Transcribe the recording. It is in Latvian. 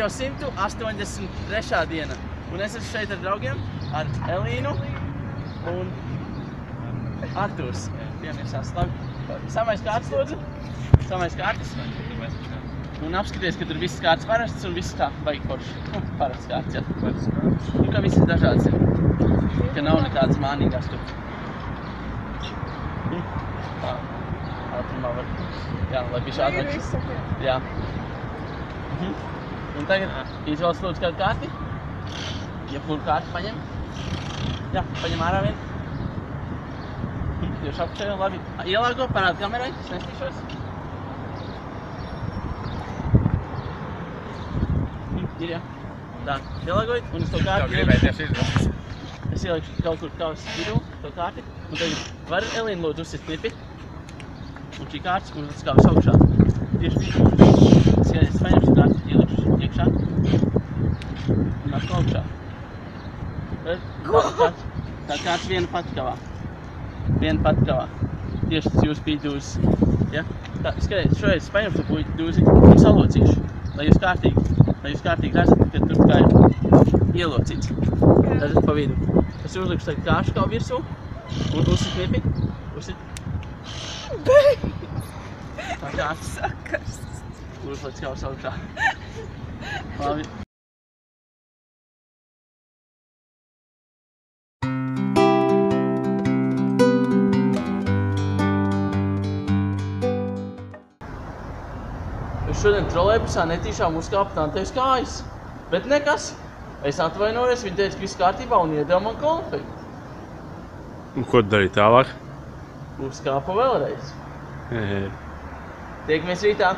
jau 183. diena. Un es esmu šeit ar draugiem, ar Elīnu un Artūrs. Piemirsās. Labi. Samais kārtas, lūdzu. Samais kārtas. Un apskaties, ka tur viss kārtas parasts un viss tā baigi forši. Parasts kārtas, jā. Parasts kārtas. Un ka viss dažāds ir. Ka nav nekādas mānīgās tur. Tā. Ātrumā var. Jā, lai bišķi ātrāk. Jā. Un tagad izvēlas lūdzu kādu kārti. Jebkuru kārti paņem. Jā, paņem ārā vienu. Tieši apceļ, labi. Ielāgo, parādi kamerai, es nestīšos. Ir, jā. Tā, ielāgojot, un es to kārti ielikšu. Es ielikšu kaut kur tavas vidū, to kārti. Un tagad var Elīna lūdzu uzsist knipi. Un šī kārtas, un tas kā vis augšā. Tieši vidū. Es paņemšu kārti, ielikšu iekšā. Un atkal augšā. Tā kārtas viena patkavā. Viena patkavā. Tieši tas jūs bija dūzis. Ja? Tā, skaties, šoreiz paņemšu to puļu dūzi un salocīšu. Lai jūs kārtīgi redzat, ka tur kā ir ielocīts. Redzat pa vidu. Es uzlikšu tagad kāršu kā virsū un uzsit knipi. Uzsit. Tā kārtas. Sakars. Uzliec kā uz augšā. Labi. Es šodien trolejbusā netīšām uzkāpu tantēs kājas. Bet nekas. Es atvainojos, viņi teica, ka viss kārtībā un iedeva man konfekti. Un ko tu darīji tālāk? Uzkāpu vēlreiz. Tiekamies rītā.